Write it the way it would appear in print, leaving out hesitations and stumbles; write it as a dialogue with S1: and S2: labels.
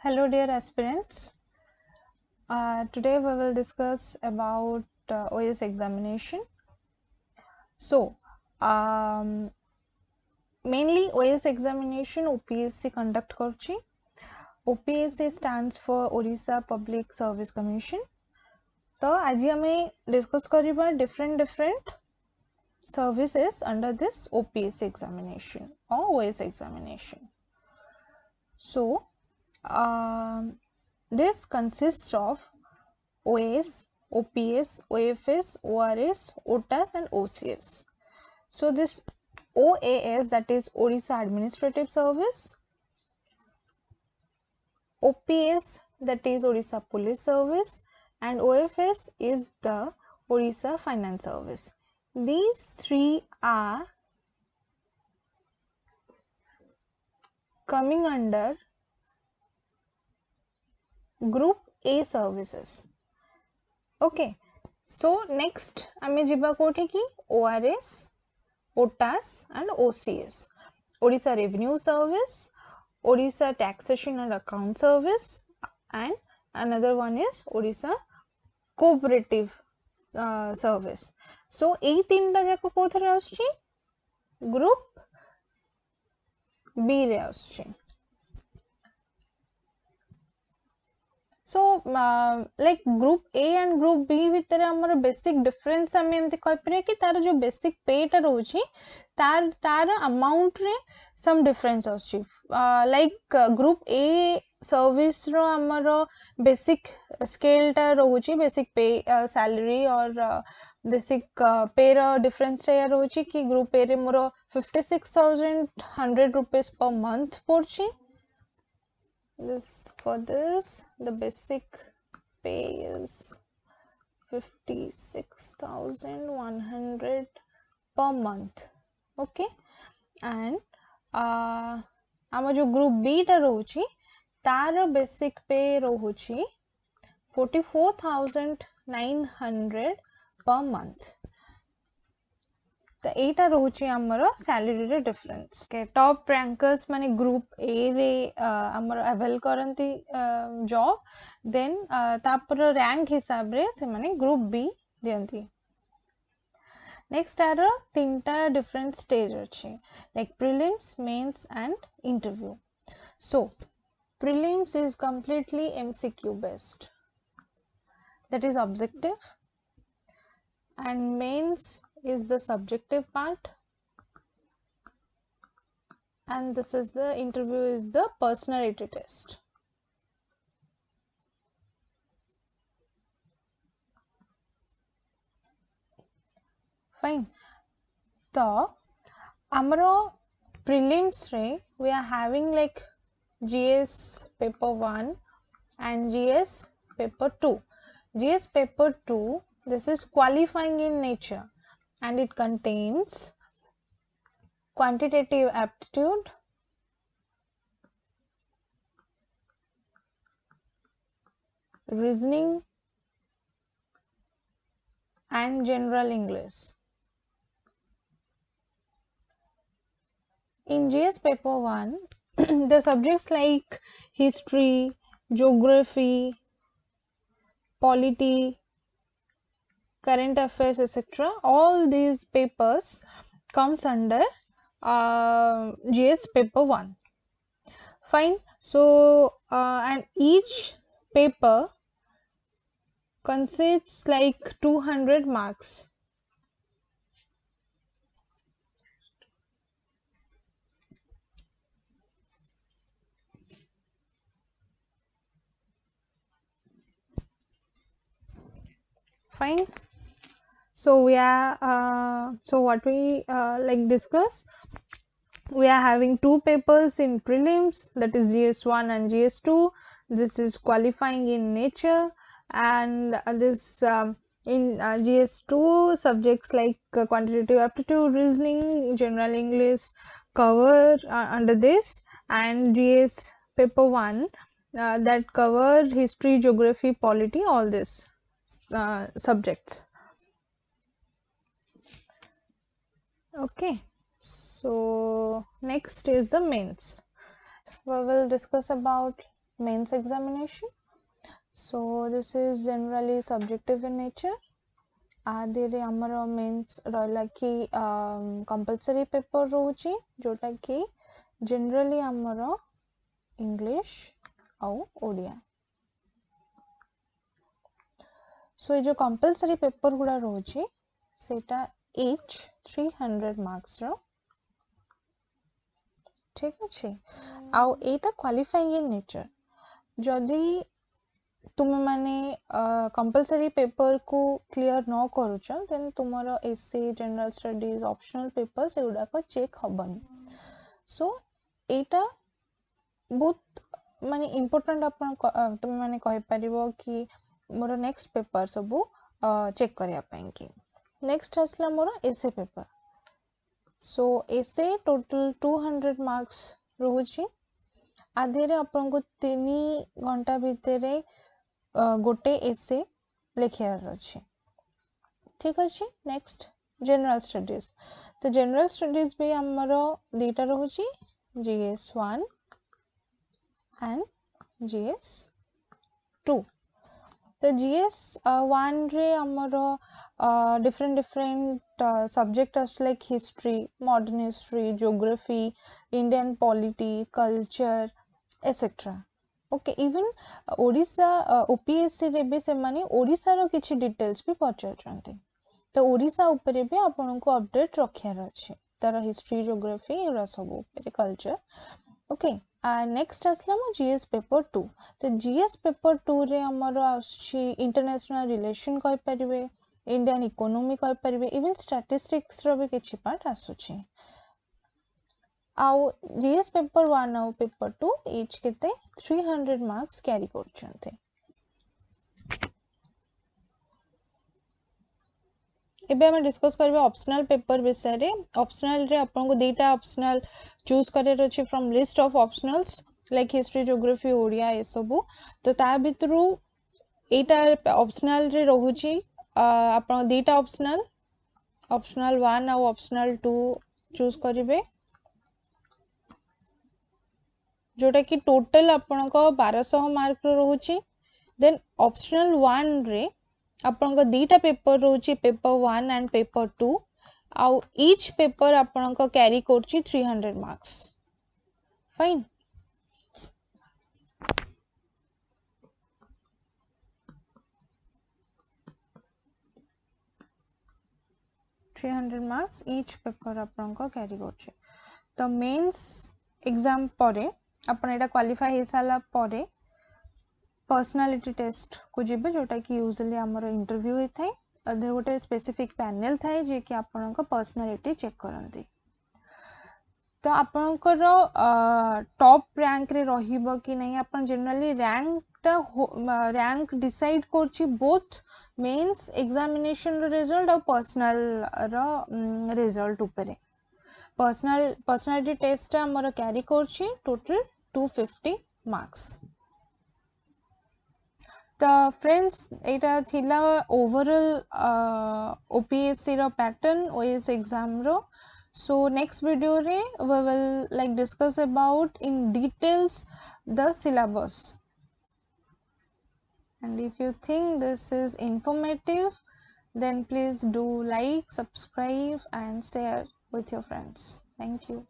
S1: Hello dear aspirants. Today we will discuss about OS examination. So mainly OS examination OPSC conduct करछि. OPSC stands for Odisha Public Service Commission. तो आज हमें discuss करिबा different services under this OPSC examination or OS examination. So this consists of OS, OPS, OFS, ORS, OTAS and OCS. So this OAS, that is Odisha Administrative Service, OPS, that is Odisha Police Service, and OFS is the Odisha Finance Service. These three are coming under Group A services. Okay, so next आमे जिबा कोठी की ORS, OTAS and OCS. Odisha Revenue Service, Odisha Taxation and Account Service, and another one is Odisha Cooperative Service. So ei तीनटा जाको कोथरे आछी Group B रे आछी. So like Group A and Group B भितर हमर basic difference हम एमती कहि परे कि तार जो basic pay टा रहउची तार amount रे some difference आछी. Like Group A service रो हमर basic scale टा रहउची, basic pay salary और basic pay रो difference टा रहउची कि Group A रे मोर 56,100 rupees per month पड़ची. For this the basic pay is 56,100 per month. Okay, and आम जो Group B टा रहउची तार basic pay रहउची 44,900 per month. तो एटा रहउची हमर सैलरी रे डिफरेंस के टॉप रैंकर्स माने ग्रुप ए रे हमर अवेल करंती जॉब देन तापर रैंक हिसाब रे से माने ग्रुप बी दियंती. नेक्स्ट आर तीनटा डिफरेंट स्टेज अछि like prelims, mains and interview. So prelims is completely MCQ based, that is objective, and mains is the subjective part, and this is the interview is the personality test. Fine. So amaro prelims re we are having like GS paper 1 and GS paper 2. GS paper 2, this is qualifying in nature and it contains quantitative aptitude, reasoning and general English. In GS paper 1, the subjects like history, geography, polity, current affairs, etc., all these papers comes under GS paper 1. Fine. So and each paper consists like 200 marks. Fine. So we are so what we like discuss, we are having two papers in prelims, that is GS1 and GS2. This is qualifying in nature, and this in GS2 subjects like quantitative aptitude, reasoning, general English cover under this, and GS paper 1 that cover history, geography, polity, all this subjects. Okay, so next is the mains. We will discuss about mains examination. So this is generally subjective in nature. आधे आमर mains रहा कि compulsory paper रोचे जोटा कि generally आमर English आउ ओडिया. सो ये जो कंपलसरी पेपर गुड़ा रोचे सेटा each 300 मार्क्स रो. ठीक अच्छे. आउ एटा क्वालिफाइंग इन नेचर. जदि तुम माने कंपलसरी पेपर को क्लियर न करूछ देन तुमरो एसए जनरल स्टडीज ऑप्शनल पेपर से गुडा को चेक हबनी. सो एटा बहुत माने इंपोर्टेंट अपन तुम माने कहि परिबो कि मोर नेक्स्ट पेपर सब चेक करिया पई कि. नेक्स्ट आसला मोर एसए पेपर. सो एसए टोटल 200 मार्क्स रोची. आधे रे अपन को 3 घंटा भितरे गोटे एसे लिखियार अच्छे. ठीक अच्छे. Next general studies. तो जनरल स्टडीज भी आमर दीटा रोची जीएस 1 एंड जीएस 2. तो जीएस 1 रे आमर different subject like history, modern history, geography, Indian polity, culture etcetera. Okay. Even Odisha OPSC रे भी से माने ओडिशा रो किछि डिटेल्स भी पचारचंती. तो ओडिशा ऊपर भी आपन को अपडेट रखियार अछि. तार हिस्ट्री, ज्योग्राफी एरा सब ऊपर, कल्चर. ओके. नेक्स्ट आसला मो जीएस पेपर 2. तो जीएस पेपर 2 रे हमर आछि इंटरनेशनल रिलेशन कहि परिबे, इंडियन इकोनॉमी कहि परिबे, इवन स्टैटिस्टिक्स रो भी किछि पार्ट आसुछि. आउ जीएस पेपर 1 आउ पेपर 2 इच केते 300 मार्क्स कैरी करछन्ते. एबे हम डिस्कस करबे ऑप्शनल पेपर विषय रे. ऑप्शनल रे आपन को दुटा ऑप्शनल चूज करे अछि from list of optionals like history, geography, Odia ए सब. तो ता भितरु एटा ऑप्शनल रे रहुछि आपन दुटा ऑप्शनल 1 और ऑप्शनल 2 चूज करिवे, जोटा कि टोटल आपन को 1200 मार्क रोची. देन ऑप्शनल 1 रे आपन को दीटा पेपर रोची, पेपर 1 एंड पेपर 2. आउ ईच पेपर आपन को कैरी करची 300 marks. Fine. Marks each paper आपन को कैरी करची. तो मेंस एग्जाम परे अपन एटा क्वालिफाई हे साला परे पर्सनालिटी टेस्ट को जिबे, जोटा कि यूजुअली हमर इंटरव्यू हे थाए. अदर गोटे स्पेसिफिक पैनल थाए जे कि आपन को पर्सनालिटी चेक करंती. तो आपन को टॉप रैंक रे रहिबो कि नहीं. अपन जनरली रैंक डिसाइड करछि बोथ मेंस एग्जामिनेशन रिजल्ट और पर्सनल रिजल्ट ऊपर. पर्सनालिटी टेस्ट हमर कैरी करछि टोटल 250 मार्क्स. तो फ्रेंड्स एटा थिला overall OPSC row pattern OS exam row. So next video re we will discuss about in details the syllabus. And if you think this is informative, then please do like, subscribe and share with your friends. Thank you.